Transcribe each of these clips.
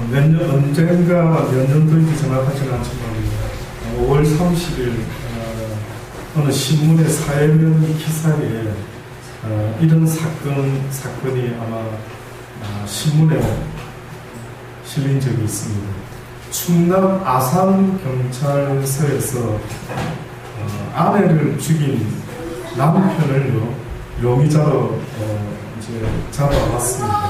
언젠가 몇 년도인지 정확하지는 않지만 5월 30일 어느 신문의 사회면 기사에 이런 사건이 아마 신문에 실린 적이 있습니다. 충남 아산경찰서에서 아내를 죽인 남편을요, 용의자로 이제 잡아왔습니다.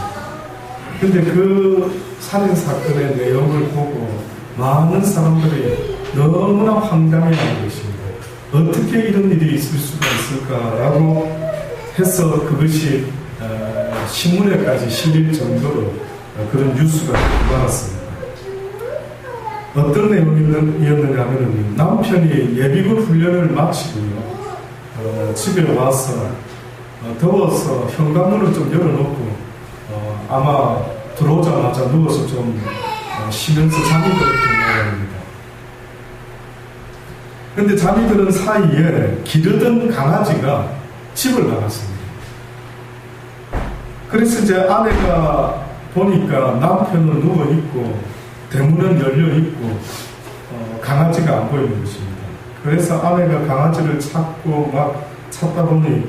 근데 그 살인사건의 내용을 보고 많은 사람들이 너무나 황당해하는 것입니다. 어떻게 이런 일이 있을 수가 있을까라고 해서 그것이 신문에까지 실릴 정도로 그런 뉴스가 많았습니다. 어떤 내용이었느냐 하면 남편이 예비군 훈련을 마치고요, 집에 와서 더워서 현관문을 좀 열어놓고 아마 들어오자마자 누워서 좀 쉬면서 잠이 들었던 모양입니다. 그런데 잠이 드는 사이에 기르던 강아지가 집을 나갔습니다. 그래서 이제 아내가 보니까 남편은 누워있고 대문은 열려있고 강아지가 안 보이는 것입니다. 그래서 아내가 강아지를 찾고 막 찾다 보니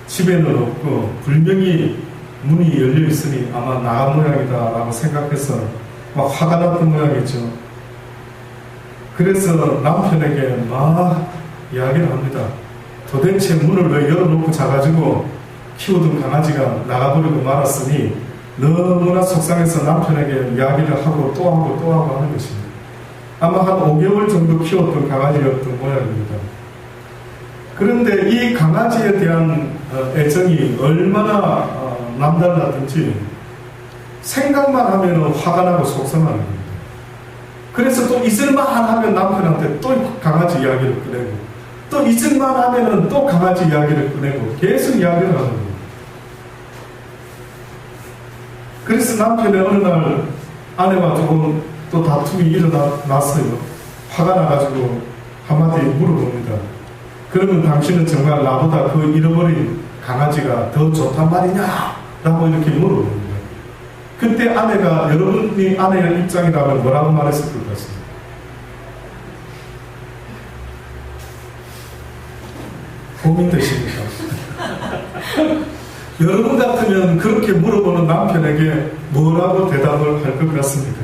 집에는 없고 분명히 문이 열려있으니 아마 나간 모양이다 라고 생각해서 막 화가 났던 모양이죠. 그래서 남편에게 막 이야기를 합니다. 도대체 문을 왜 열어놓고 자가지고 키우던 강아지가 나가버리고 말았으니 너무나 속상해서 남편에게 이야기를 하고 또 하고 또 하고 하는 것입니다. 아마 한 5개월 정도 키웠던 강아지였던 모양입니다. 그런데 이 강아지에 대한 애정이 얼마나 남달랐든지 생각만 하면 화가 나고 속상하는 겁니다. 그래서 또 잊을만 하면 남편한테 또 강아지 이야기를 꺼내고 또 잊을만 하면 또 강아지 이야기를 꺼내고 계속 이야기를 하는 겁니다. 그래서 남편이 어느 날 아내와 조금 또 다툼이 일어났어요. 화가 나가지고 한마디 물어봅니다. 그러면 당신은 정말 나보다 그 잃어버린 강아지가 더 좋단 말이냐? 라고 이렇게 물어봅니다. 그때 아내가, 여러분이 아내의 입장이라면 뭐라고 말했을 것 같습니다? 고민되십니까? 여러분 같으면 그렇게 물어보는 남편에게 뭐라고 대답을 할 것 같습니까?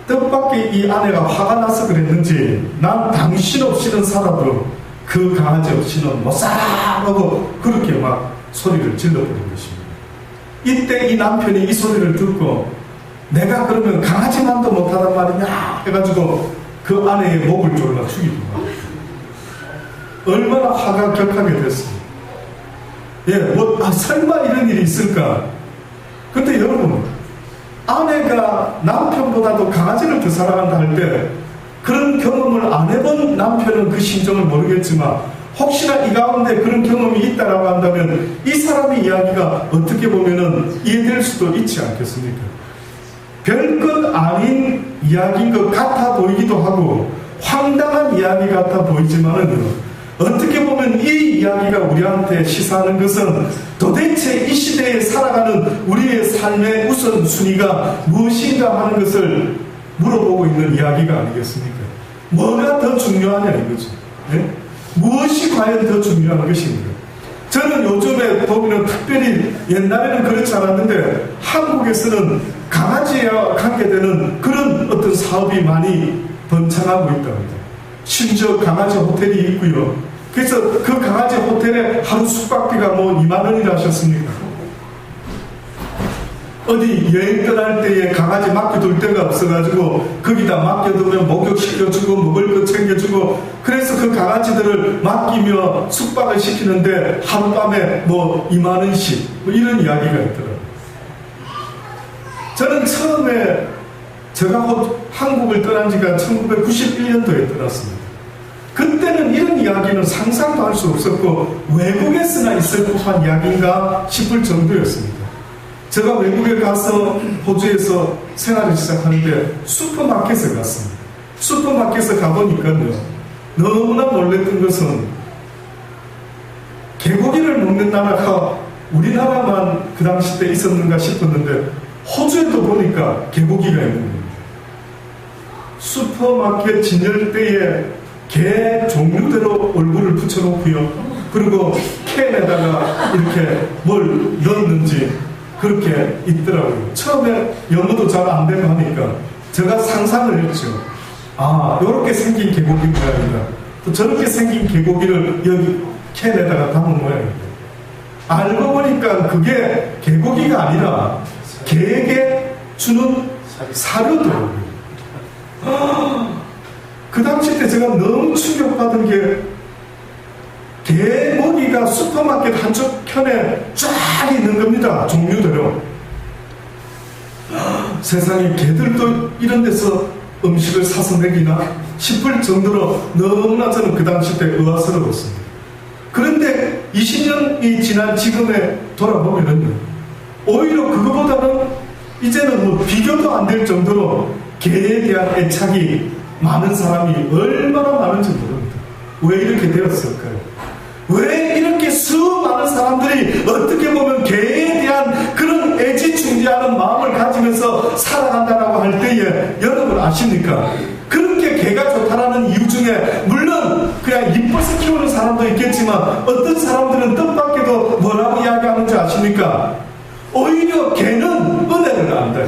뜻밖의 이 아내가 화가 나서 그랬는지 난 당신 없이는 살아도 그 강아지 없이는 못 살아라고 그렇게 막 소리를 질러버린 것입니다. 이때 이 남편이 이 소리를 듣고 내가 그러면 강아지만도 못하단 말이냐 해가지고 그 아내의 목을 졸라 죽이고 말입니다. 얼마나 화가 격하게 됐습니다. 설마 이런 일이 있을까? 근데 여러분, 아내가 남편보다도 강아지를 더 사랑한다 할 때 그런 경험을 안 해본 남편은 그 심정을 모르겠지만 혹시나 이 가운데 그런 경험이 있다라고 한다면 이 사람의 이야기가 어떻게 보면은 이해될 수도 있지 않겠습니까? 별것 아닌 이야기인 것 같아 보이기도 하고 황당한 이야기 같아 보이지만은 어떻게 보면 이 이야기가 우리한테 시사하는 것은 도대체 이 시대에 살아가는 우리의 삶의 우선순위가 무엇인가 하는 것을 물어보고 있는 이야기가 아니겠습니까? 뭐가 더 중요하냐 이거죠. 네? 무엇이 과연 더 중요한 것인가? 저는 요즘에 보면 특별히 옛날에는 그렇지 않았는데 한국에서는 강아지와 관계되는 그런 어떤 사업이 많이 번창하고 있답니다. 심지어 강아지 호텔이 있고요. 그래서 그 강아지 호텔에 하루 숙박비가 뭐 2만 원이나 하셨습니까? 어디 여행 떠날 때에 강아지 맡겨둘 데가 없어가지고 거기다 맡겨두면 목욕시켜주고 먹을 거 챙겨주고 그래서 그 강아지들을 맡기며 숙박을 시키는데 하룻밤에 뭐 2만 원씩 뭐 이런 이야기가 있더라고요. 저는 처음에 제가 한국을 떠난 지가 1991년도에 떠났습니다. 그때는 이런 이야기는 상상도 할 수 없었고 외국에서나 있을 법한 이야기인가 싶을 정도였습니다. 제가 외국에 가서 호주에서 생활을 시작하는데 슈퍼마켓에 갔습니다. 슈퍼마켓에 가보니까요, 너무나 놀랬던 것은 개고기를 먹는 나라가 우리나라만 그 당시 때 있었는가 싶었는데 호주에도 보니까 개고기가 있는 겁니다. 슈퍼마켓 진열대에 개 종류대로 얼굴을 붙여놓고요. 그리고 캔에다가 이렇게 뭘 넣었는지 그렇게 있더라고요. 처음에 영어도 잘 안 되고 하니까 제가 상상을 했죠. 아, 이렇게 생긴 개고기 모양이다. 또 저렇게 생긴 개고기를 여기 캔에다가 담은 모양입니다. 알고 보니까 그게 개고기가 아니라 개에게 주는 사료더라고요. 그 당시 때 제가 너무 충격받은 게 개고기가 슈퍼마켓 한쪽 편에 쫙 있는 겁니다. 종류대로. 세상에 개들도 이런 데서 음식을 사서 먹이나 싶을 정도로 너무나 저는 그 당시 때 의아스러웠습니다. 그런데 20년이 지난 지금에 돌아보면은 오히려 그거보다는 이제는 뭐 비교도 안 될 정도로 개에 대한 애착이 많은 사람이 얼마나 많은지 모릅니다. 왜 이렇게 되었을까요? 왜 이렇게 수많은 사람들이 어떻게 보면 개에 대한 그런 애지중지하는 마음을 가지면서 살아간다라고 할 때에 여러분 아십니까? 그렇게 개가 좋다라는 이유 중에 물론 그냥 이뻐서 키우는 사람도 있겠지만 어떤 사람들은 뜻밖에도 뭐라고 이야기하는지 아십니까? 오히려 개는 은혜를 안다.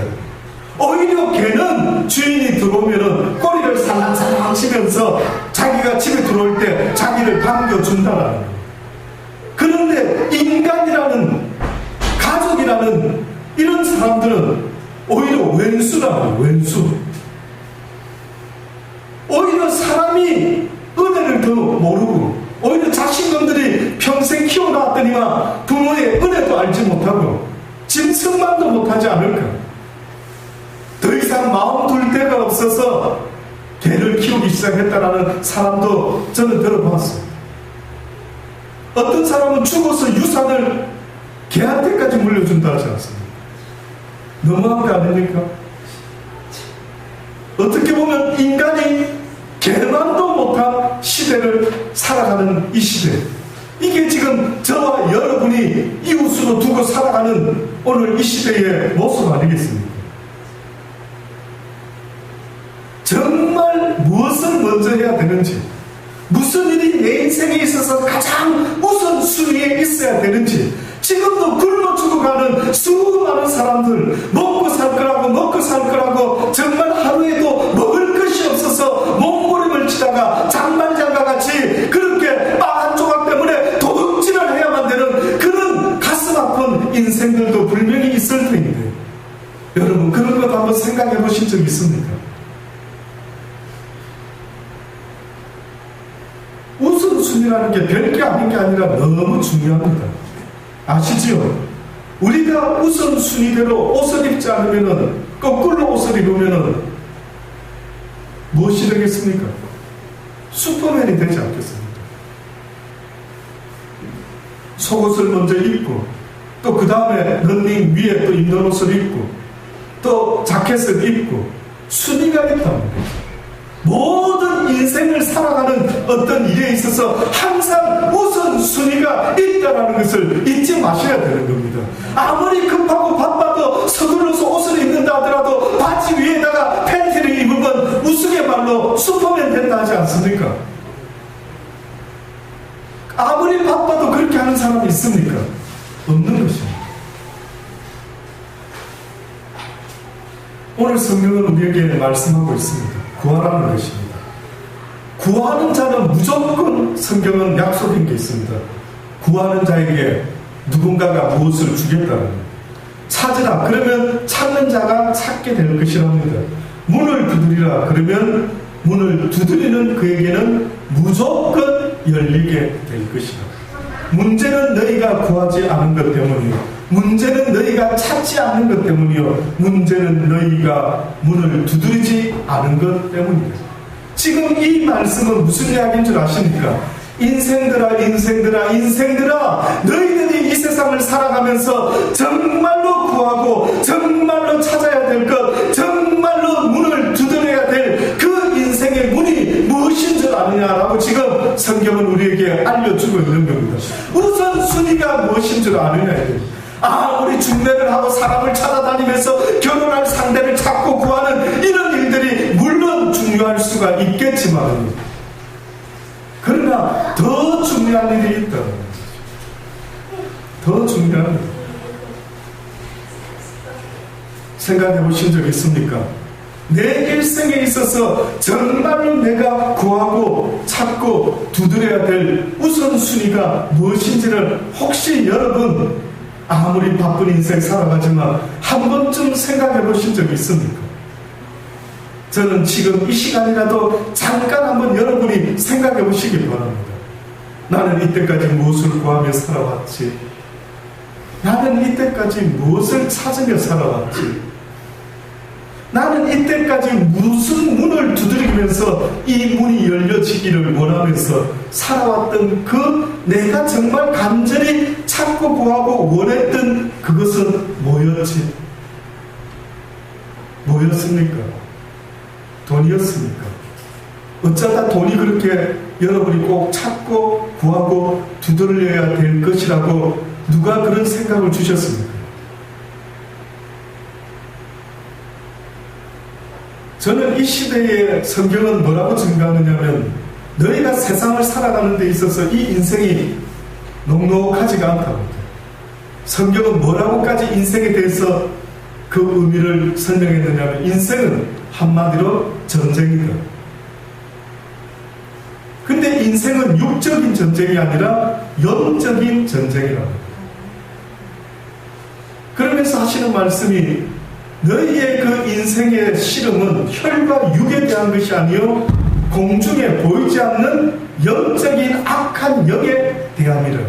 오히려 개는 주인이 들어오면은 꼬리를 살랑살랑 치면서 자기가 집에 들어올 때 자기를 반겨준다라는 거예요. 그런데 인간이라는 가족이라는 이런 사람들은 오히려 왼수라는 거예요. 왼수. 오히려 사람이 은혜를 더 모르고 오히려 자식놈들이 평생 키워놨더니만 부모의 은혜도 알지 못하고 짐승만도 못하지 않을까. 더 이상 마음 둘 데가 없어서 개를 키우기 시작했다라는 사람도 저는 들어봤어요. 어떤 사람은 죽어서 유산을 개한테까지 물려준다 하지 않습니까? 너무한 거 아닙니까? 어떻게 보면 인간이 개만도 못한 시대를 살아가는 이 시대, 이게 지금 저와 여러분이 이웃으로 두고 살아가는 오늘 이 시대의 모습 아니겠습니까? 정말 무엇을 먼저 해야 되는지, 무슨 일이 내 인생에 있어서 가장 우선순위에 있어야 되는지, 지금도 굶어 죽어가는 수많은 사람들, 먹고 살 거라고 정말 하루에도 먹을 것이 없어서 몸부림을 치다가 장말장과 같이 그렇게 빵 한 조각 때문에 도둑질을 해야만 되는 그런 가슴 아픈 인생들도 분명히 있을 텐데, 여러분 그런 것 한번 생각해 보신 적 있습니까? 우선순위라는 게 별게 아닌 게 아니라 너무 중요합니다. 아시지요? 우리가 우선순위대로 옷을 입지 않으면, 거꾸로 옷을 입으면 무엇이 되겠습니까? 슈퍼맨이 되지 않겠습니까? 속옷을 먼저 입고 또 그 다음에 런닝 위에 또 입는 옷을 입고 또 자켓을 입고 순위가 있단 말이에요. 모든 인생을 살아가는 어떤 일에 있어서 항상 우선순위가 있다는 것을 잊지 마셔야 되는 겁니다. 아무리 급하고 바빠도 서둘러서 옷을 입는다 하더라도 바지 위에다가 팬티를 입으면 우스갯말로 슈퍼맨 된다 하지 않습니까? 아무리 바빠도 그렇게 하는 사람이 있습니까? 없는 것입니다. 오늘 성경은 우리에게 말씀하고 있습니다. 구하라는 것입니다. 구하는 자는 무조건 성경은 약속인 게 있습니다. 구하는 자에게 누군가가 무엇을 주겠다는 거예요. 찾으라 그러면 찾는 자가 찾게 될 것이랍니다. 문을 두드리라 그러면 문을 두드리는 그에게는 무조건 열리게 될 것이다. 문제는 너희가 구하지 않은 것 때문이요, 문제는 너희가 찾지 않는 것 때문이요, 문제는 너희가 문을 두드리지 않은 것 때문이다. 지금 이 말씀은 무슨 이야기인 줄 아십니까? 인생들아 너희들이 이 세상을 살아가면서 정말로 구하고 정말로 찾아야 될 것, 정말로 문을 두드려야 될 그 인생의 문이 무엇인 줄 아느냐라고 지금 성경은 우리에게 알려주고 있는 겁니다. 우선순위가 무엇인 줄 아느냐에 대해, 아무리 중매를 하고 사람을 찾아다니면서 결혼할 상대를 찾고 구하는 이런 일들이 물론 중요할 수가 있겠지만, 그러나 더 중요한 일이 있다. 더 중요한 일. 생각해 보신 적 있습니까? 내 일생에 있어서 정말로 내가 구하고 찾고 두드려야 될 우선순위가 무엇인지를 혹시 여러분 아무리 바쁜 인생 살아가지만 한 번쯤 생각해 보신 적이 있습니까? 저는 지금 이 시간이라도 잠깐 한번 여러분이 생각해 보시기 바랍니다. 나는 이때까지 무엇을 구하며 살아왔지? 나는 이때까지 무엇을 찾으며 살아왔지? 나는 이때까지 무슨 문을 두드리면서 이 문이 열려지기를 원하면서 살아왔던 그 내가 정말 간절히 찾고 구하고 원했던 그것은 뭐였지? 뭐였습니까? 돈이었습니까? 어쩌다 돈이 그렇게 여러분이 꼭 찾고 구하고 두드려야 될 것이라고 누가 그런 생각을 주셨습니까? 저는 이 시대에 성경은 뭐라고 증가하느냐면 너희가 세상을 살아가는 데 있어서 이 인생이 녹록하지가 않다고 합니다. 성경은 뭐라고까지 인생에 대해서 그 의미를 설명했느냐면 인생은 한마디로 전쟁이다. 근데 인생은 육적인 전쟁이 아니라 영적인 전쟁이라고 합니다. 그러면서 하시는 말씀이 너희의 그 인생의 씨름은 혈과 육에 대한 것이 아니요 공중에 보이지 않는 영적인 악한 영에 대함이라.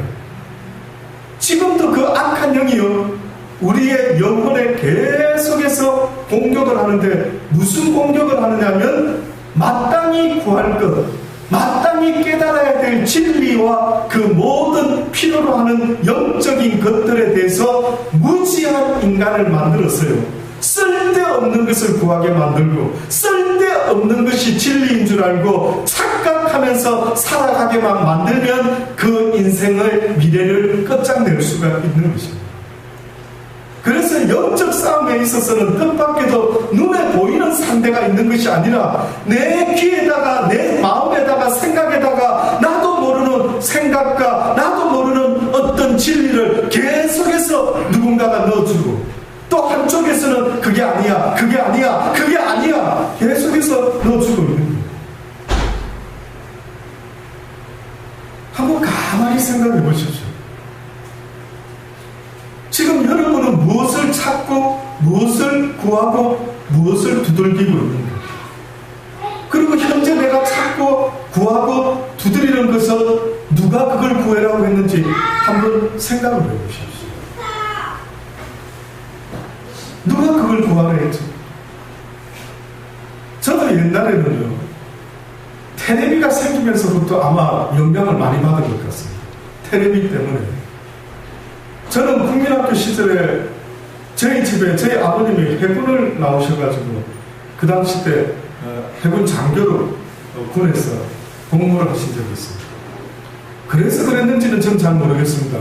지금도 그 악한 영이요 우리의 영혼에 계속해서 공격을 하는데 무슨 공격을 하느냐면 마땅히 구할 것, 마땅히 깨달아야 될 진리와 그 모든 필요로 하는 영적인 것들에 대해서 무지한 인간을 만들었어요. 쓸데없는 것을 구하게 만들고 쓸데없는 것이 진리인 줄 알고 착각하면서 살아가게만 만들면 그 인생의 미래를 끝장낼 수가 있는 것입니다. 그래서 영적 싸움에 있어서는 뜻밖에도 눈에 보이는 상대가 있는 것이 아니라 내 귀에다가 내 마음에다가 생각에다가 나도 모르는 생각과 나도 모르는 어떤 진리를 계속해서 누군가가 넣어주고 또 한쪽에서는 그게 아니야, 그게 아니야, 그게 아니야 계속해서 넣어주고 있는 거예요. 한번 가만히 생각해 보십시오. 지금 여러분은 무엇을 찾고 무엇을 구하고 무엇을 두들기고 있는가? 그리고 현재 내가 찾고 구하고 두드리는 것은 누가 그걸 구해라고 했는지 한번 생각을 해보십시오. 누가 그걸 구하라 했죠? 저도 옛날에는요 테레비가 생기면서부터 아마 영향을 많이 받은 것 같습니다. 테레비 때문에. 저는 국민학교 시절에 저희 집에 저희 아버님이 해군을 나오셔가지고 그 당시 때 해군 장교로 군에서 복무를 하신 적이 있습니다. 그래서 그랬는지는 전 잘 모르겠습니다.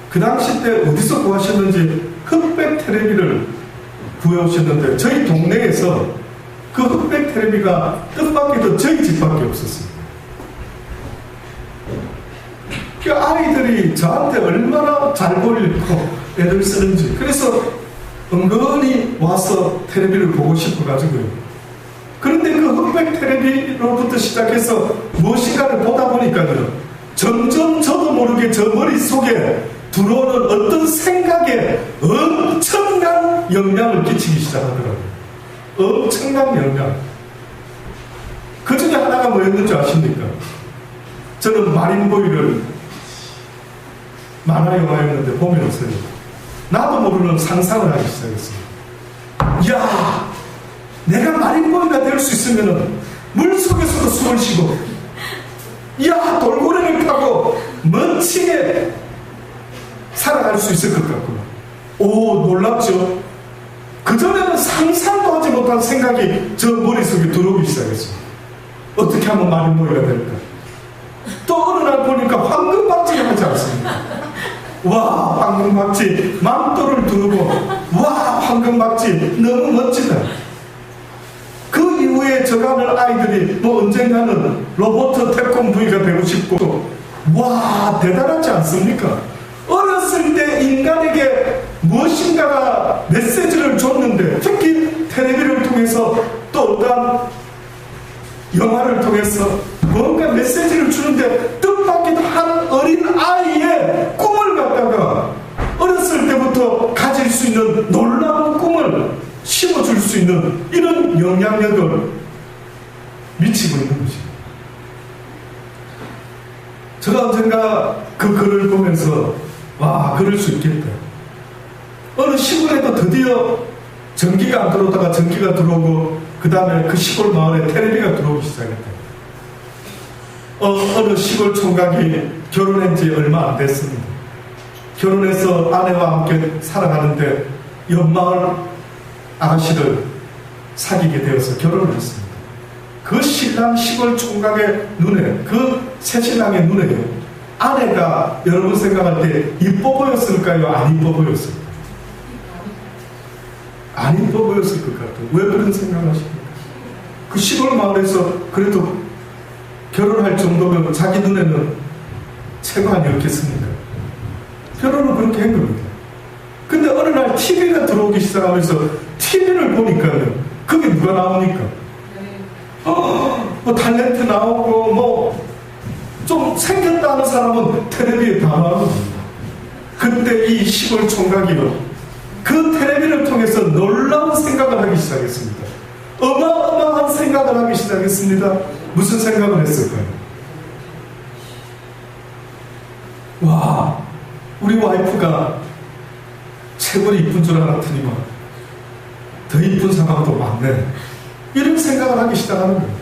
그 당시 때 어디서 구하셨는지 흑백 텔레비를 구해오셨는데 저희 동네에서 그 흑백 텔레비가 뜻밖에도 저희 집밖에 없었습니다. 그 아이들이 저한테 얼마나 잘 보이고 애들 쓰는지 그래서 은근히 와서 텔레비를 보고 싶어가지고요. 그런데 그 흑백 텔레비로부터 시작해서 무엇인가를 보다 보니까요 점점 저도 모르게 저 머릿속에 들어오는 어떤 생각에 엄청난 영향을 끼치기 시작하더라고요. 엄청난 영향. 그 중에 하나가 뭐였는지 아십니까? 저는 마린보이를 만화 영화였는데 보면서요 나도 모르는 상상을 하기 시작했습니다. 이야, 내가 마린보이가 될 수 있으면 물속에서도 숨을 쉬고 이야, 돌고래를 타고 멋지게 살아갈 수 있을 것 같구나. 오, 놀랍죠? 그전에는 상상도 하지 못한 생각이 저 머릿속에 들어오기 시작했습니다. 어떻게 하면 마린보이가 될까? 또 어느 날 보니까 황금박쥐를 하지 않습니다. 와, 황금박쥐 망토를 두르고, 와, 황금박쥐 너무 멋지다. 그 이후에 저가는 아이들이 뭐 언젠가는 로버트 태권브이가 되고 싶고, 와, 대단하지 않습니까? 어렸을 때 인간에게 무엇인가가 메시지를 줬는데, 특히 텔레비를 통해서 또 어떤 영화를 통해서 뭔가 메시지를 주는데 뜻밖에도 한 어린 아이의 꿈을 갖다가 어렸을 때부터 가질 수 있는 놀라운 꿈을 심어줄 수 있는 이런 영향력을 미치고 있는 것입니다. 제가 언젠가 그 글을 보면서 와, 그럴 수 있겠다. 어느 시골에도 드디어 전기가 안 들어오다가 전기가 들어오고 그 다음에 그 시골 마을에 텔레비가 들어오기 시작했다. 어느 시골 총각이 결혼한 지 얼마 안 됐습니다. 결혼해서 아내와 함께 살아가는데 옆마을 아가씨를 사귀게 되어서 결혼을 했습니다. 그 신랑 시골 총각의 눈에, 그 새신랑의 눈에요, 아내가 여러분 생각할 때 이뻐 보였을까요? 안 이뻐 보였을까요? 안 이뻐 보였을 것 같아요. 왜 그런 생각을 하십니까? 그 시골 마을에서 그래도 결혼할 정도면 자기 눈에는 최고 아니었겠습니까? 결혼을 그렇게 한 겁니다. 근데 어느 날 TV가 들어오기 시작하면서 TV를 보니까요, 그게 누가 나옵니까? 뭐 탤런트 나오고 뭐 좀 생겼다 하는 사람은 텔레비에 다 나옵니다. 그때 이 시골 총각이요, 그 텔레비를 통해서 놀라운 생각을 하기 시작했습니다. 어마어마한 생각을 하기 시작했습니다. 무슨 생각을 했을까요? 와, 우리 와이프가 최고로 이쁜 줄 알았더니만 더 이쁜 사람도 많네. 이런 생각을 하기 시작하는 거예요.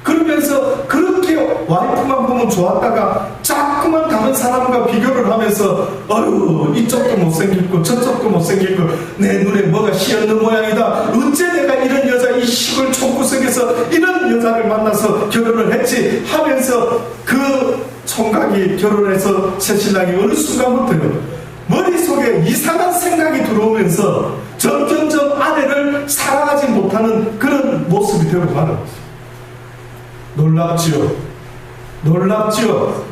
그러면서 그렇게 와이프만 보면 좋았다가 자꾸만 다른 사람과 비교를 하면서 어휴, 이쪽도 못생겼고 저쪽도 못생겼고 내 눈에 뭐가 씌었는 모양이다. 어째 내가 이런 여자, 이 시골 촌구석에서 이런 여자를 만나서 결혼을 했지 하면서 그 총각이 결혼해서 새신랑이 어느 순간부터요, 머릿속에 이상한 생각이 들어오면서 점점점 아내를 사랑하지 못하는 그런 모습이 되고 말은 거죠. 놀랍지요? 놀랍지요?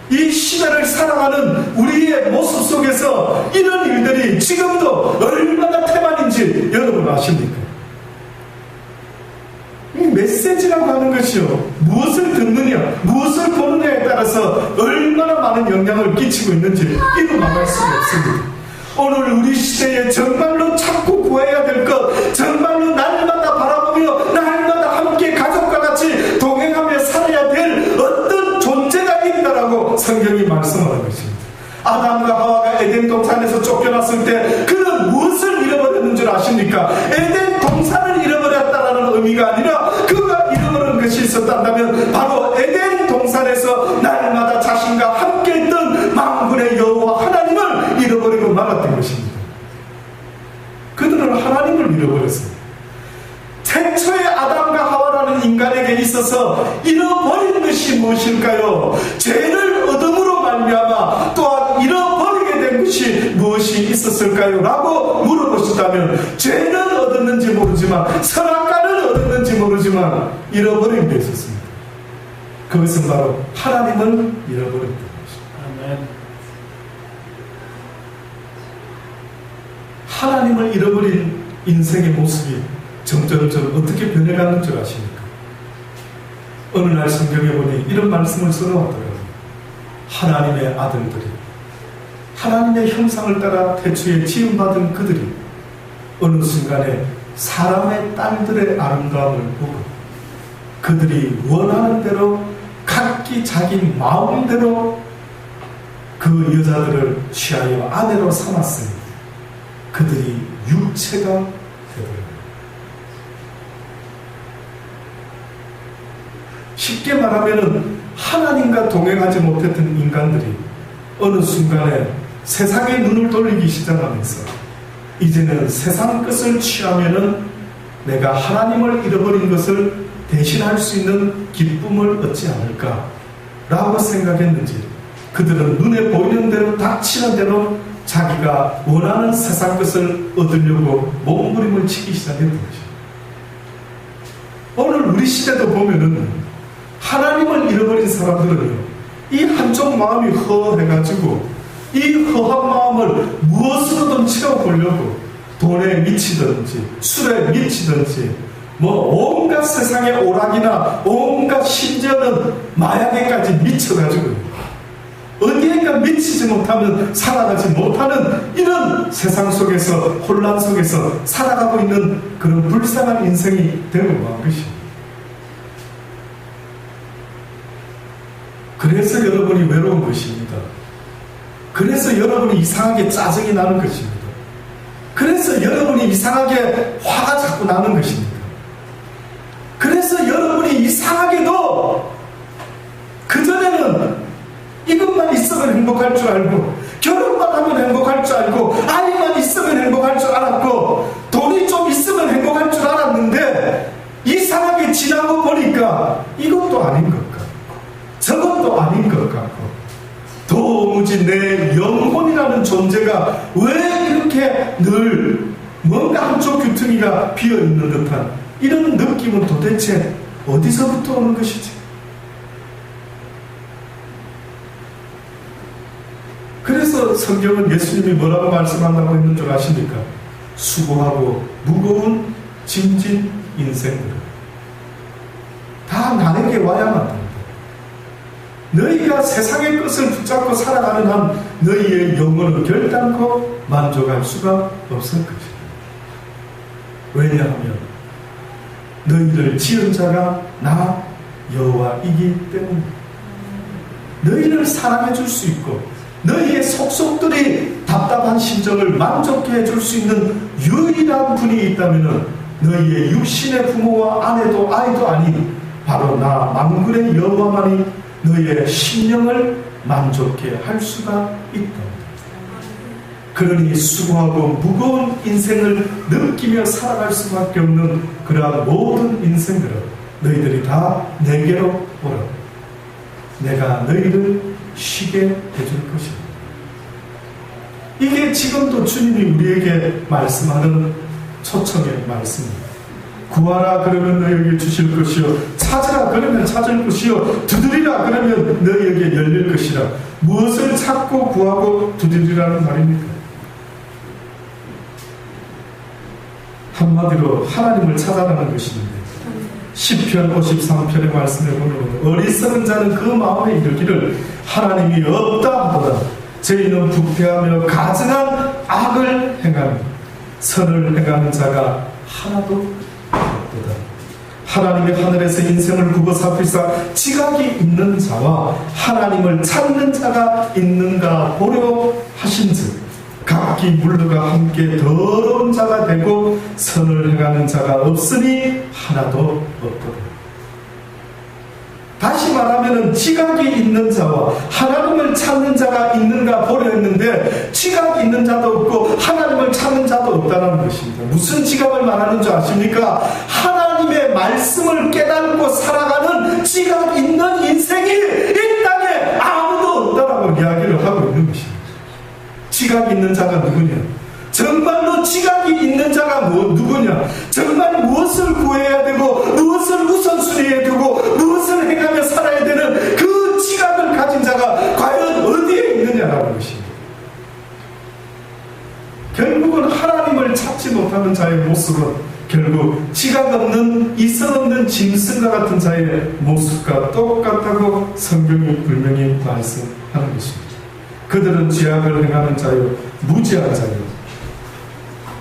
이 시대를 살아가는 우리의 모습 속에서 이런 일들이 지금도 얼마나 태반인지 여러분 아십니까? 이 메시지라고 하는 것이요, 무엇을 듣느냐, 무엇을 보느냐에 따라서 얼마나 많은 영향을 끼치고 있는지 이루 말할 수가 없습니다. 오늘 우리 시대에 정말로 찾고 구해야 될 것, 정말로 날마다 바라보며 날마다 함께 가족과 같이 동행하며 살아야 될 어떤 존재가 있다라고 성경이 말씀하는 것입니다. 아담과 하와가 에덴 동산에서 쫓겨났을 때 그는 무엇을 잃어버렸는 줄 아십니까? 에덴 동산을 잃어버렸다라는 의미가 아니라 그가 잃어버린 것이 있었다면 바로 에덴 동산에서 날마다 자신과 함께 있던 만군의 여호와 하나님을 잃어버리고 말았던 것입니다. 그들은 하나님을 잃어버렸습니다. 태초에 아담과 하와라는 인간에게 있어서 잃어버린 것이 무엇일까요? 죄를 얻음으로 말미암아 또한 잃어버리게 된 것이 무엇이 있었을까요? 라고 물어보셨다면 죄는 얻었는지 모르지만, 선악과는 얻었는지 모르지만 잃어버린 게 있었습니다. 그것은 바로 하나님을 잃어버렸던 것입니다. 아멘. 하나님을 잃어버린 인생의 모습이 점점점 어떻게 변해가는 줄 아십니까? 어느 날 성경에 보니 이런 말씀을 써놓았더라고요. 하나님의 아들들이, 하나님의 형상을 따라 태초에 지음받은 그들이 어느 순간에 사람의 딸들의 아름다움을 보고 그들이 원하는 대로 각기 자기 마음대로 그 여자들을 취하여 아내로 삼았으니 그들이 육체가 되더라. 쉽게 말하면 하나님과 동행하지 못했던 인간들이 어느 순간에 세상의 눈을 돌리기 시작하면서 이제는 세상 것을 취하면은 내가 하나님을 잃어버린 것을 대신할 수 있는 기쁨을 얻지 않을까 라고 생각했는지 그들은 눈에 보이는 대로 닥치는 대로 자기가 원하는 세상 것을 얻으려고 몸부림을 치기 시작했던 것이죠. 오늘 우리 시대도 보면은 하나님을 잃어버린 사람들은요, 이 한쪽 마음이 허해가지고 이 허한 마음을 무엇으로든 채워보려고 돈에 미치든지 술에 미치든지 온갖 세상의 오락이나 온갖 심지어는 마약에까지 미쳐가지고 어디에가 미치지 못하면 살아가지 못하는 이런 세상 속에서, 혼란 속에서 살아가고 있는 그런 불쌍한 인생이 되고 만 것입니다. 그래서 여러분이 외로운 것입니다. 그래서 여러분이 이상하게 짜증이 나는 것입니다. 그래서 여러분이 이상하게 화가 자꾸 나는 것입니다. 그래서 여러분이 이상하게도 그전에는 이것만 있으면 행복할 줄 알고, 결혼만 하면 행복할 줄 알고, 아이만 있으면 행복할 줄 알았고, 돈이 좀 있으면 행복할 줄 알았는데 이상하게 지나고 보니까 이것도 아닌 것 같고 저것도 아닌 것 같고, 도무지 내 영혼이라는 존재가 왜 이렇게 늘 뭔가 한쪽 귀퉁이가 비어있는 듯한 이런 느낌은 도대체 어디서부터 오는 것이지? 그래서 성경은 예수님이 뭐라고 말씀한다고 했는 줄 아십니까? 수고하고 무거운 짐진 인생들 다 나에게 와야만 한다. 너희가 세상의 것을 붙잡고 살아가는 한 너희의 영혼은 결단코 만족할 수가 없을 것이다. 왜냐하면 너희를 지은 자가 나 여호와이기 때문에 너희를 사랑해 줄 수 있고 너희의 속속들이 답답한 심정을 만족해 해줄 수 있는 유일한 분이 있다면 너희의 육신의 부모와 아내도 아이도 아닌 바로 나 만군의 여호와만이 너희의 심령을 만족해 할 수가 있다. 그러니 수고하고 무거운 인생을 느끼며 살아갈 수밖에 없는 그러한 모든 인생들은 너희들이 다 내게로 오라. 내가 너희를 쉬게 해줄 것이다. 이게 지금도 주님이 우리에게 말씀하는 초청의 말씀입니다. 구하라 그러면 너희에게 주실 것이요, 찾으라 그러면 찾을 것이요, 두드리라 그러면 너희에게 열릴 것이라. 무엇을 찾고 구하고 두드리라는 말입니까? 한마디로 하나님을 찾아가는 것인데, 시편 53편의 말씀에 보면 어리석은 자는 그 마음에 이르기를 하나님이 없다 하도다. 저희는 부패하며 가증한 악을 행하며 선을 행하는 자가 하나도 없도다. 하나님의 하늘에서 인생을 굽어 살피사 지각이 있는 자와 하나님을 찾는 자가 있는가 보려 하신즉 각기 물러가 함께 더러운 자가 되고 선을 행하는 자가 없으니 하나도 없도다. 다시 말하면 지각이 있는 자와 하나님을 찾는 자가 있는가 보려 했는데 지각이 있는 자도 없고 하나님을 찾는 자도 없다는 것입니다. 무슨 지각을 말하는 줄 아십니까? 하나님의 말씀을 깨닫고 살아가는 지각 있는 인생이 이 땅에 아무도 없다라고 이야기를 하고 있는 것입니다. 지각이 있는 자가 누구냐? 정말로 지각이 있는 자가 누구냐? 정말 무엇을 구해야 되고 무엇을 우선순위해야 되고 무엇을 행하며 살아야 되는 그 지각을 가진 자가 과연 어디에 있느냐라는 것입니다. 결국은 하나님을 찾지 못하는 자의 모습은 결국 지각 없는 이성 없는 짐승과 같은 자의 모습과 똑같다고 성경이 분명히 말씀하는 것입니다. 그들은 죄악을 행하는 자요 무지한 자요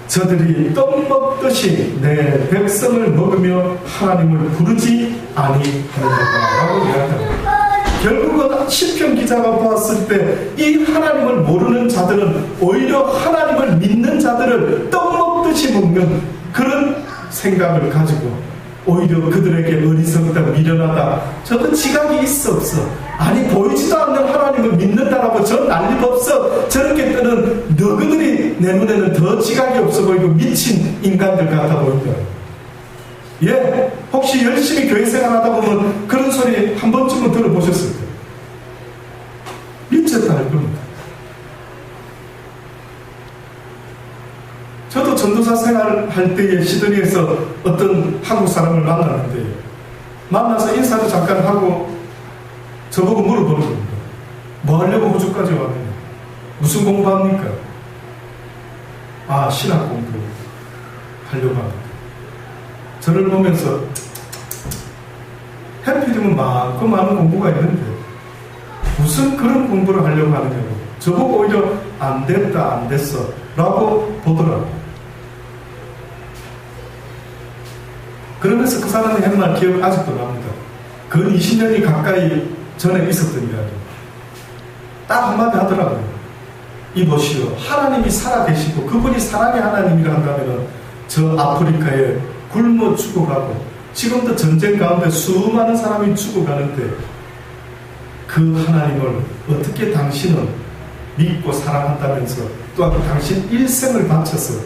저들이 떡 먹듯이 내 백성을 먹으며 하나님을 부르지 아니하는다라고 이야기합니다. 결국은 시편 기자가 보았을 때 이 하나님을 모르는 자들은 오히려 하나님을 믿는 자들을 떡 먹듯이 먹는 그런 생각을 가지고 오히려 그들에게 어리석다 미련하다 저도 지각이 있어 없어 아니 보이지도 않는 하나님을 믿는다라고 저 난리도 없어 저렇게 뜨는 너희들이 내 눈에는 더 지각이 없어 보이고 미친 인간들 같아 보인다. 예, 혹시 열심히 교회 생활하다 보면 그런 소리 한 번쯤은 들어보셨을 거예요. 이 미쳤다 할 겁니다. 저도 전도사 생활할 때에 시드니에서 어떤 한국 사람을 만났는데, 만나서 인사도 잠깐 하고 저보고 물어보는 겁니다. 뭐 하려고 호주까지 왔느냐? 무슨 공부합니까? 아, 신학 공부 하려고 합니다. 저를 보면서 해필이면 많고 많은 공부가 있는데 무슨 그런 공부를 하려고 하느냐고, 저보고 오히려 안 됐다 안 됐어 라고 보더라고요. 그러면서 그 사람의 한 말 기억 아직도 납니다. 그 20년이 가까이 전에 있었던 이야기. 딱 한마디 하더라고요. 이보시오, 하나님이 살아계시고 그분이 사랑의 하나님이라 한다면 저 아프리카에 굶어 죽어가고 지금도 전쟁 가운데 수많은 사람이 죽어가는데 그 하나님을 어떻게 당신은 믿고 사랑한다면서 또한 당신 일생을 바쳐서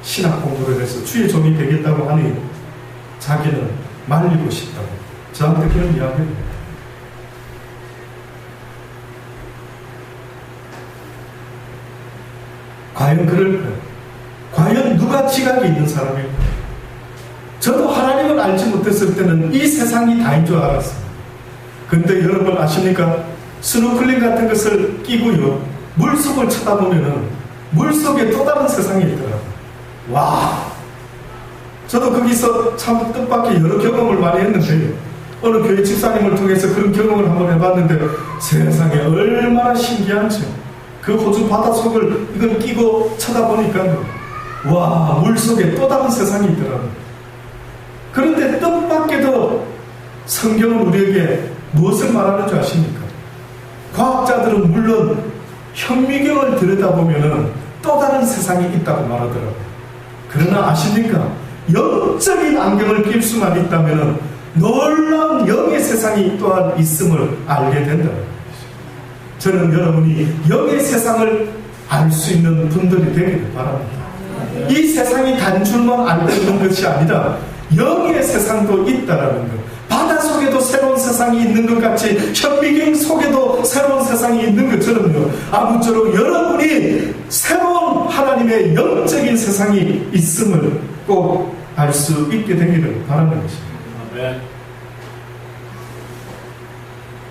신학 공부를 해서 주의 종이 되겠다고 하니 자기는 말리고 싶다고 저한테 그런 이야기를 합니다. 과연 그럴까요? 과연 누가 지각이 있는 사람일까요? 저도 하나님을 알지 못했을 때는 이 세상이 다인 줄 알았습니다. 근데 여러분 아십니까? 스노클링 같은 것을 끼고요, 물속을 쳐다보면은 물속에 또 다른 세상이 있더라고요. 와! 저도 거기서 참 뜻밖의 여러 경험을 많이 했는데, 어느 교회 집사님을 통해서 그런 경험을 한번 해봤는데 세상에 얼마나 신기한지, 그 호주 바닷속을 이걸 끼고 쳐다보니까 와, 물속에 또 다른 세상이 있더라고요. 그런데 뜻밖에도 성경은 우리에게 무엇을 말하는 줄 아십니까? 과학자들은 물론 현미경을 들여다보면 또 다른 세상이 있다고 말하더라고요. 그러나 아십니까? 영적인 안경을 낄 수만 있다면 놀라운 영의 세상이 또한 있음을 알게 된다는 것이죠. 저는 여러분이 영의 세상을 알 수 있는 분들이 되기를 바랍니다. 이 세상이 단줄만 알고 있는 것이 아니라 영의 세상도 있다라는 것. 바다 속에도 새로운 세상이 있는 것 같이 현미경 속에도 새로운 세상이 있는 것처럼요, 아무쪼록 여러분이 새로운 하나님의 영적인 세상이 있음을 꼭 알 수 있게 되기를 바라는 것입니다. 아멘.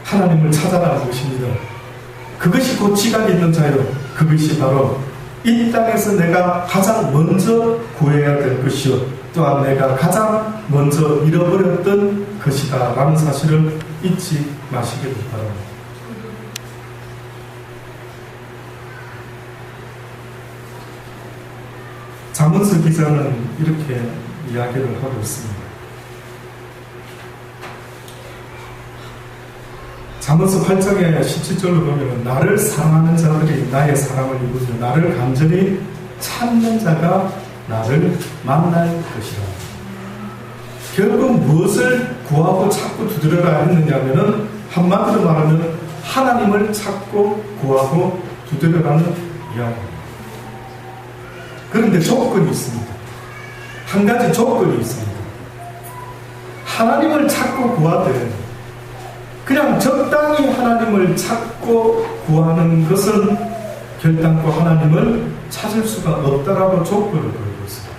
하나님을 찾아라는 것입니다. 그것이 곧 지각이 있는 자요, 그것이 바로 이 땅에서 내가 가장 먼저 구해야 될 것이요, 또한 내가 가장 먼저 잃어버렸던 것이다 라는 사실을 잊지 마시기를 바랍니다. 잠언서 기자는 이렇게 이야기를 하고 있습니다. 잠언서 8장의 17절로 보면 나를 사랑하는 자들이 나의 사랑을 이루며 나를 간절히 찾는 자가 나를 만날 것이라. 결국 무엇을 구하고 찾고 두드려라 했느냐면은 한마디로 말하면 하나님을 찾고 구하고 두드려라는 이야기입니다. 그런데 조건이 있습니다. 한 가지 조건이 있습니다. 하나님을 찾고 구하되 그냥 적당히 하나님을 찾고 구하는 것은 결단코 하나님을 찾을 수가 없다라고 조건을 걸고 있습니다.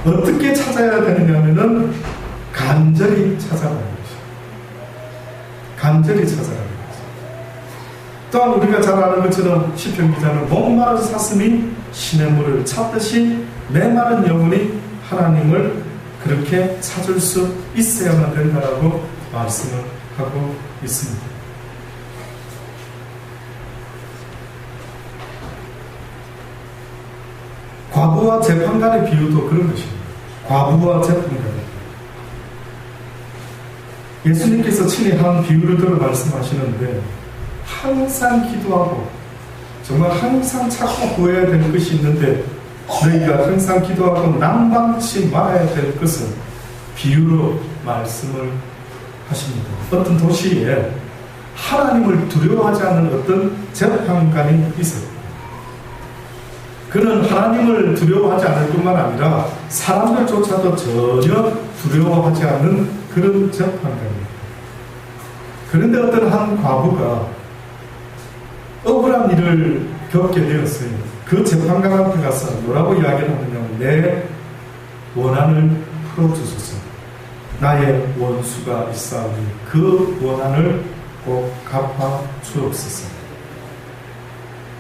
어떻게 찾아야 되느냐면은 간절히 찾아가는 것입니다. 간절히 찾아가는 것입니다. 또한 우리가 잘 아는 것처럼 시편 기자는 목마른 사슴이 시냇물을 찾듯이 메마른 영혼이 하나님을 그렇게 찾을 수 있어야만 된다라고 말씀을 하고 있습니다. 과부와 재판관의 비유도 그런 것입니다. 과부와 재판관. 예수님께서 친히 한 비유를 들어 말씀하시는데, 항상 기도하고 정말 항상 찾고 구해야 될 것이 있는데 너희가 항상 기도하고 난방치 말아야 될 것은 비유로 말씀을 하십니다. 어떤 도시에 하나님을 두려워하지 않는 어떤 재판관이 있었습니다. 그는 하나님을 두려워하지 않을 뿐만 아니라 사람들조차도 전혀 두려워하지 않는 그런 재판관입니다. 그런데 어떤 한 과부가 억울한 일을 겪게 되었어요. 그 재판관한테 가서 뭐라고 이야기를 하느냐면, 내 원한을 풀어주소서. 나의 원수가 있사오니 그 원한을 꼭 갚아 주옵소서.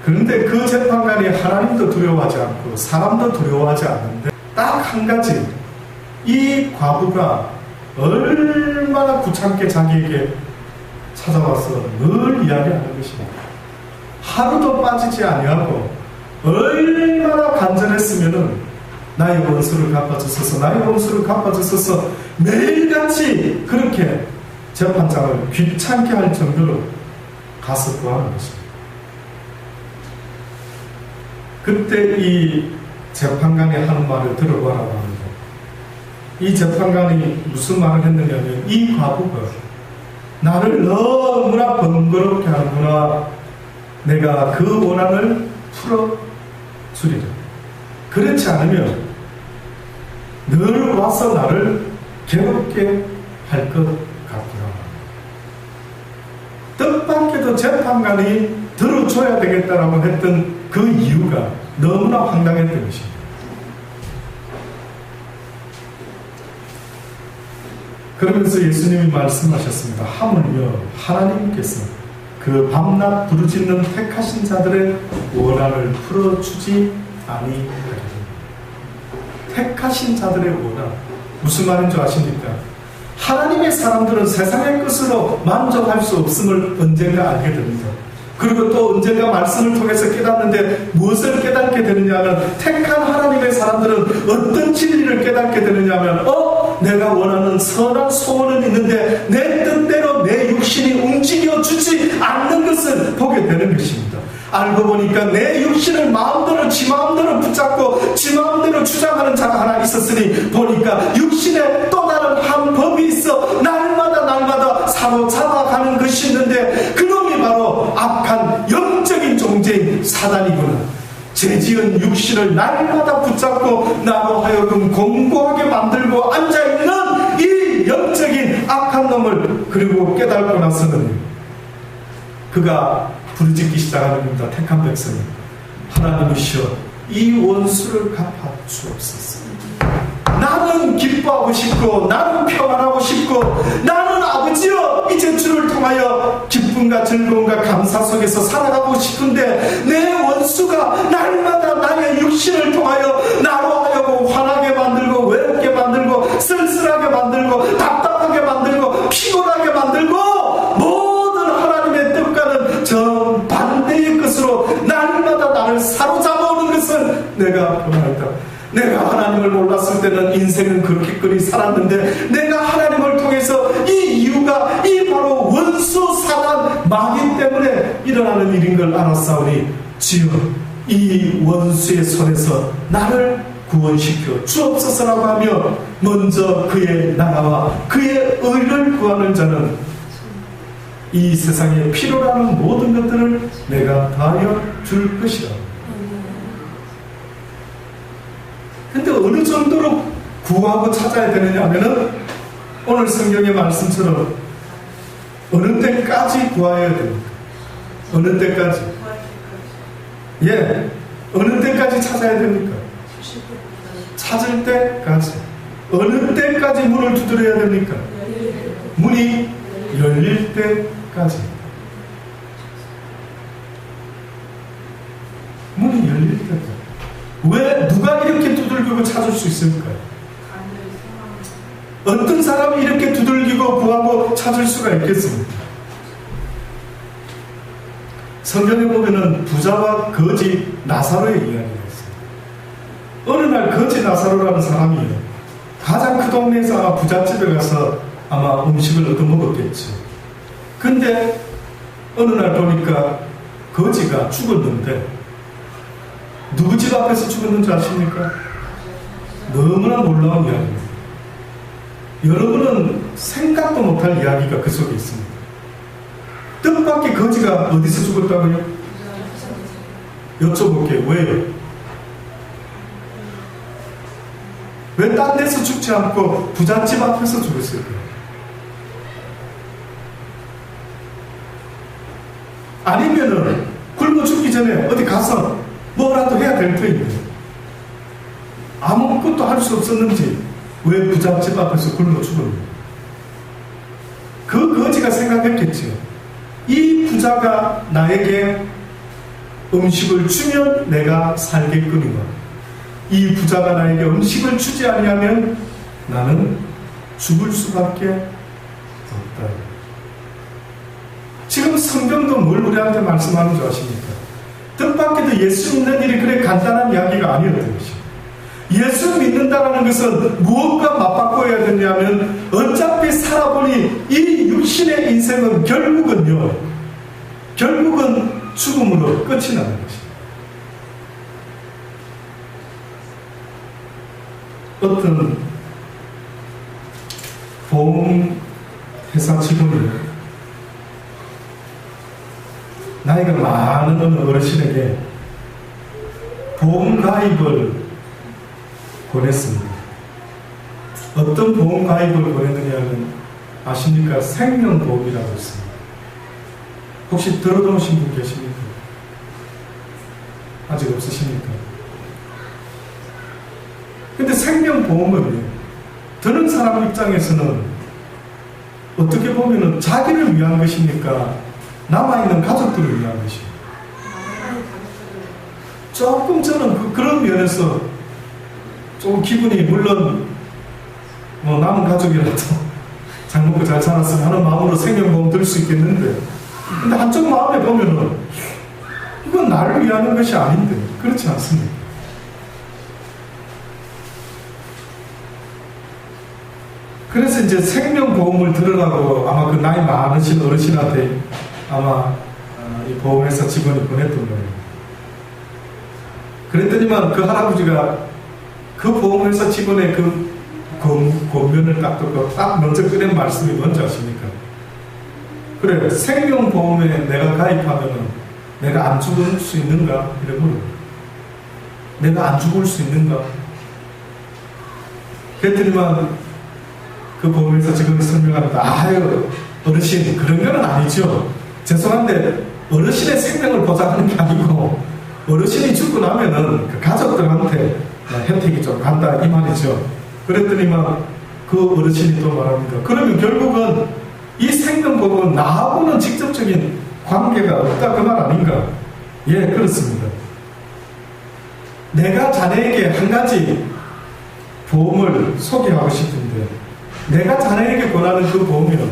그런데 그 재판관이 하나님도 두려워하지 않고 사람도 두려워하지 않는데 딱 한 가지, 이 과부가 얼마나 구찮게 자기에게 찾아와서 늘 이야기하는 것입니다. 하루도 빠지지 아니하고 얼마나 간절했으면은 나의 원수를 갚아주소서, 나의 원수를 갚아주소서, 매일같이 그렇게 재판장을 귀찮게 할 정도로 가서 구하는 것입니다. 그때 이 재판관이 하는 말을 들어보라고 합니다. 이 재판관이 무슨 말을 했느냐면, 이 과부가 나를 너무나 번거롭게 하는구나. 내가 그 원한을 풀어주리라. 그렇지 않으면 늘 와서 나를 괴롭게 할 것 같구나. 뜻밖에도 재판관이 들어줘야 되겠다라고 했던 그 이유가 너무나 황당했던 것입니다. 그러면서 예수님이 말씀하셨습니다. 하물며 하나님께서 그 밤낮 부르짖는 택하신 자들의 원한을 풀어주지 아니하리니. 택하신 자들의 원한, 무슨 말인 줄 아십니까? 하나님의 사람들은 세상의 것으로 만족할 수 없음을 언젠가 알게 됩니다. 그리고 또 언젠가 말씀을 통해서 깨닫는데, 무엇을 깨닫게 되느냐 하면, 택한 하나님의 사람들은 어떤 진리를 깨닫게 되느냐 하면, 내가 원하는 선한 소원은 있는데 내 뜻대로 내 육신이 움직여주지 않는 것을 보게 되는 것입니다. 알고 보니까 내 육신을 마음대로 지 마음대로 붙잡고 지 마음대로 주장하는 자가 하나 있었으니, 보니까 육신에 또 다른 한 법이 있어 날마다 사로잡아가는 것이 있는데, 그놈이 바로 악한 영적인 존재인 사단이구나. 죄지은 육신을 날마다 붙잡고 나로 하여금 공고하게 만들고 앉아있는 이 영적인 악한 놈을 그리고 깨닫고 나서는 그가 부르짖기 시작하는 겁니다. 택한 백성이, 하나님이시여 이 원수를 갚아 주옵소서. 나는 기뻐하고 싶고 나는 평안하고 싶고 나는 아버지여 이제 주를 통하여 기쁨과 즐거움과 감사 속에서 살아가고 싶은데, 내 원수가 날마다 나의 육신을 통하여 나로 하여금 화나게 만들고 외롭게 만들고 쓸쓸하게 만들고 답답하게 만들고 피곤하게 만들고 모든 하나님의 뜻과는 정반대의 것으로 날마다 나를 사로잡아오는 것을 내가 보아하다. 내가 하나님을 몰랐을 때는 인생은 그렇게 끓이 살았는데, 내가 하나님을 통해서 이 이유가 이 바로 원수 사단 마귀 때문에 일어나는 일인 걸 알았사오니, 주여 이 원수의 손에서 나를 구원시켜 주옵소서라고 하며, 먼저 그의 나라와 그의 의를 구하는 자는 이 세상에 필요로 하는 모든 것들을 내가 다하여 줄 것이라. 근데 어느 정도로 구하고 찾아야 되느냐 하면은, 오늘 성경의 말씀처럼 어느 때까지 구해야 됩니까? 어느 때까지? 예, 어느 때까지 찾아야 됩니까? 찾을 때까지. 어느 때까지 문을 두드려야 됩니까? 문이 열릴 때까지. 문이 열릴 때까지. 왜 누가 이렇게 두들기고 찾을 수 있을까요? 어떤 사람이 이렇게 두들기고 구하고 찾을 수가 있겠습니까? 성경에 보면은 부자와 거지 나사로의 이야기가 있습니다. 어느 날 거지 나사로라는 사람이 가장 그 동네에서 아마 부잣집에 가서 아마 음식을 얻어먹었겠죠. 근데 어느 날 보니까 거지가 죽었는데, 누구 집 앞에서 죽었는지 아십니까? 너무나 놀라운 이야기입니다. 여러분은 생각도 못할 이야기가 그 속에 있습니다. 뜻밖의 거지가 어디서 죽었다고요? 여쭤볼게요. 왜요? 왜 딴 데서 죽지 않고 부잣집 앞에서 죽었을까요? 아니면은 전에 어디 가서 뭐라도 해야 될 터인데 아무것도 할 수 없었는지 왜 부잣집 앞에서 굶어 죽었냐. 그 거지가 생각했겠죠. 이 부자가 나에게 음식을 주면 내가 살겠거니와 이 부자가 나에게 음식을 주지 아니하면 나는 죽을 수밖에 없다. 지금 성경도 뭘 우리한테 말씀하는 줄 아십니까? 뜻밖에도 예수 믿는 일이 그래 간단한 이야기가 아니었던 것이죠. 예수 믿는다는 것은 무엇과 맞바꿔야 되냐면 어차피 살아보니 이 육신의 인생은 결국은 죽음으로 끝이 나는 것입니다. 어떤 보험회사 직원이 나이가 많은 어느 어르신에게 보험 가입을 권했습니다. 어떤 보험 가입을 권했느냐면 아십니까? 생명보험이라고 있습니다. 혹시 들어보신 분 계십니까? 아직 없으십니까? 근데 생명보험은 드는 사람 입장에서는 어떻게 보면 자기를 위한 것입니까? 남아있는 가족들을 위한 것입니다. 조금 저는 그런 면에서 좀 기분이, 물론 남은 가족이라도 잘 먹고 잘 살았으면 하는 마음으로 생명보험 들 수 있겠는데, 근데 한쪽 마음에 보면은 이건 나를 위하는 것이 아닌데 그렇지 않습니다. 그래서 이제 생명보험을 들으라고 아마 그 나이 많으신 어르신한테 아마 이 보험회사 직원이 보냈던 거예요. 그랬더니만 그 할아버지가 그 보험회사 직원의 그 권면을 딱 듣고 딱 먼저 꺼낸 말씀이 뭔지 아십니까? 그래, 생명보험에 내가 가입하면은 내가 안 죽을 수 있는가? 이러면 내가 안 죽을 수 있는가? 그랬더니만 그 보험회사 직원이 설명합니다. 아유, 어르신, 그런 건 아니죠. 죄송한데 어르신의 생명을 보장하는 게 아니고 어르신이 죽고 나면은 그 가족들한테 혜택이 좀 간다 이 말이죠. 그랬더니만 그 어르신이 또 말합니다. 그러면 결국은 이 생명보험은 나하고는 직접적인 관계가 없다 그 말 아닌가? 예, 그렇습니다. 내가 자네에게 한 가지 보험을 소개하고 싶은데, 내가 자네에게 권하는 그 보험은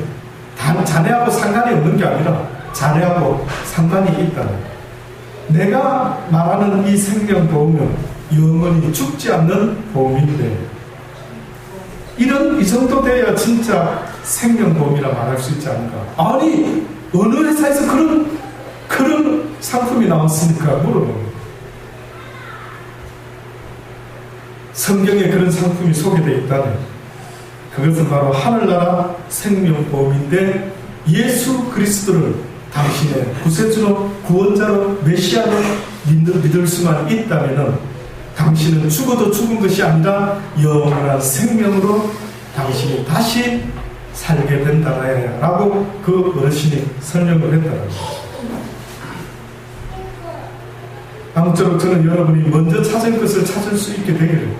단 자네하고 상관이 없는 게 아니라 자네하고 상관이 있다. 내가 말하는 이 생명보험은 영원히 죽지 않는 보험인데, 이 정도 돼야 진짜 생명보험이라 말할 수 있지 않을까? 아니, 어느 회사에서 그런 상품이 나왔습니까? 물어봅니다. 성경에 그런 상품이 소개되어 있다네. 그것은 바로 하늘나라 생명보험인데, 예수 그리스도를 당신의 구세주로, 구원자로, 메시아로 믿을 수만 있다면 당신은 죽어도 죽은 것이 아니라 영원한 생명으로 당신이 다시 살게 된다라고 그 어르신이 설명을 했다는 거죠. 아무쪼록 저는 여러분이 먼저 찾은 것을 찾을 수 있게 되기를,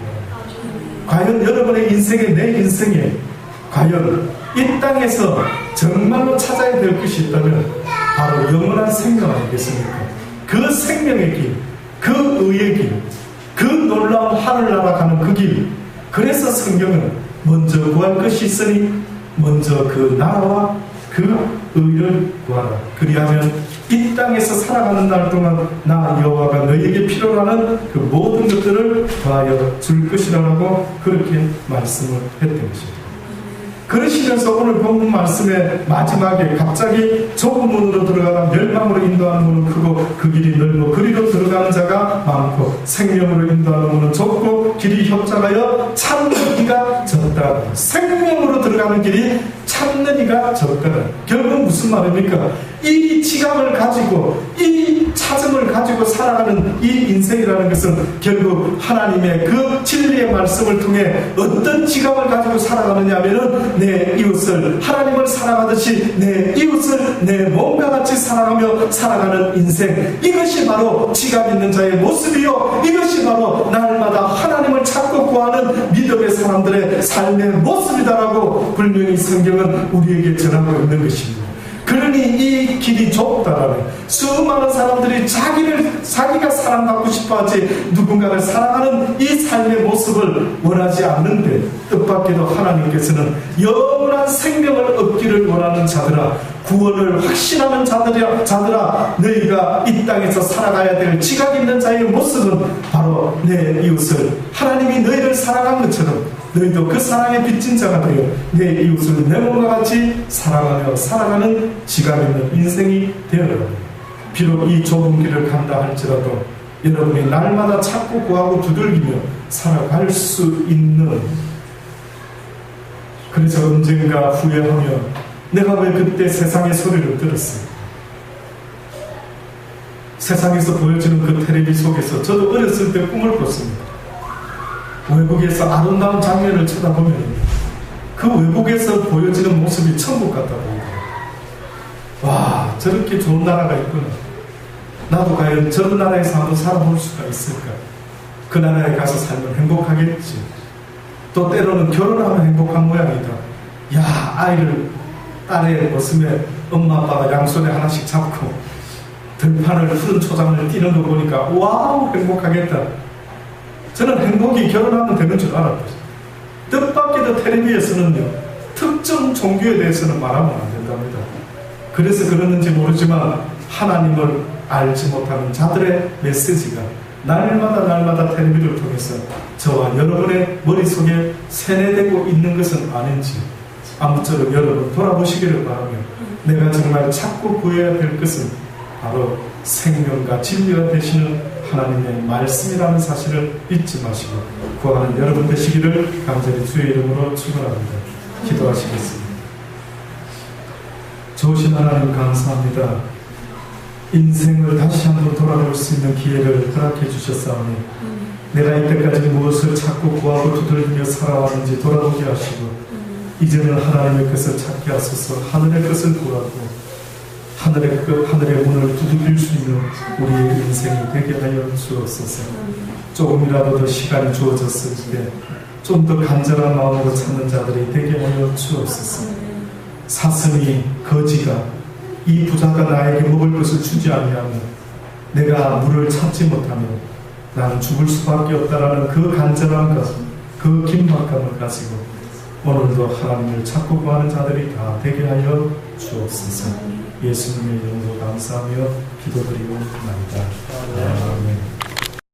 과연 여러분의 인생에, 내 인생에 과연 이 땅에서 정말로 찾아야 될 것이 있다면 바로 영원한 생명 아니겠습니까? 그 생명의 길, 그 의의 길, 그 놀라운 하늘나라 가는 그 길. 그래서 성경은 먼저 구할 것이 있으니 먼저 그 나라와 그 의를 구하라. 그리하면 이 땅에서 살아가는 날 동안 나 여호와가 너희에게 필요로 하는 그 모든 것들을 더하여 줄 것이라고 그렇게 말씀을 했던 것입니다. 그러시면서 오늘 본문 말씀의 마지막에 갑자기 좁은 문으로 들어가다 멸망으로 인도하는 문은 크고 그 길이 넓고 그리로 들어가는 자가 많고 생명으로 인도하는 문은 좁고 길이 협착하여 찾는 이가 적다. 생명으로 들어가는 길이 찾는 이가 적다. 결국 무슨 말입니까? 이 지각을 가지고 이 찾음을 가지고 살아가는 이 인생이라는 것은 결국 하나님의 그 진리의 말씀을 통해 어떤 지각을 가지고 살아가느냐 하면은 내 이웃을 하나님을 사랑하듯이 내 이웃을 내 몸과 같이 사랑하며 살아가는 인생, 이것이 바로 지각 있는 자의 모습이요, 이것이 바로 날마다 하나님을 찾고 구하는 믿음의 사람들의 삶의 모습이다라고 분명히 성경은 우리에게 전하고 있는 것입니다. 그러니 이 길이 좁다라는, 수많은 사람들이 자기가 사랑받고 싶어하지 누군가를 사랑하는 이 삶의 모습을 원하지 않는데, 뜻밖에도 하나님께서는 영원한 생명을 얻기를 원하는 자들아, 구원을 확신하는 자들아, 너희가 이 땅에서 살아가야 될 지각 있는 자의 모습은 바로 내 이웃을 하나님이 너희를 사랑한 것처럼 너희도 그 사랑에 빚진 자가 되어 내 이웃을 내 몸과 같이 사랑하며 살아가는 지각 있는 인생이 되어라. 비록 이 좁은 길을 간다 할지라도 여러분이 날마다 찾고 구하고 두들기며 살아갈 수 있는, 그래서 언젠가 후회하며 내가 왜 그때 세상의 소리를 들었어, 세상에서 보여지는 그 텔레비 속에서 저도 어렸을 때 꿈을 꿨습니다. 외국에서 아름다운 장면을 쳐다보면 그 외국에서 보여지는 모습이 천국 같다 보이더라고요. 와, 저렇게 좋은 나라가 있구나. 나도 과연 저런 나라에서 한번 살아볼 수가 있을까? 그 나라에 가서 살면 행복하겠지. 또 때로는 결혼하면 행복한 모양이다. 야, 딸의 모습에 엄마 아빠가 양손에 하나씩 잡고 들판을 푸른 초장을 뛰는 거 보니까 와우, 행복하겠다. 저는 행복이 결혼하면 되는 줄 알았어요. 뜻밖에도 텔레비에서는요, 특정 종교에 대해서는 말하면 안 된답니다. 그래서 그러는지 모르지만 하나님을 알지 못하는 자들의 메시지가 날마다 텔레비를 통해서 저와 여러분의 머릿속에 세뇌되고 있는 것은 아닌지 아무쪼록 여러분 돌아보시기를 바라며, 내가 정말 찾고 구해야 될 것은 바로 생명과 진리가 되시는 하나님의 말씀이라는 사실을 잊지 마시고 구하는 여러분 되시기를 간절히 주의 이름으로 축원합니다. 기도하시겠습니다. 좋으신 하나님 감사합니다. 인생을 다시 한번 돌아볼 수 있는 기회를 허락해 주셨사오니 내가 이때까지 무엇을 찾고 구하고 두들기며 살아왔는지 돌아보게 하시고, 이제는 하나님의 것을 찾게 하소서. 하늘의 것을 구하고 하늘의 문을 두드릴 수 있는 우리의 인생이 되게 하여 주옵소서. 조금이라도 더 시간이 주어졌을 때 좀 더 간절한 마음으로 찾는 자들이 되게 하여 주옵소서. 사슴이 거지가 이 부자가 나에게 먹을 것을 주지 아니하면 내가 물을 찾지 못하면 나는 죽을 수밖에 없다라는 그 간절한 것, 그 긴박감을 가지고 오늘도 하나님을 찾고 구하는 자들이 다 되게 하여 주옵소서. 예수님의 이름으로 감사하며 기도드리옵나이다. 아멘.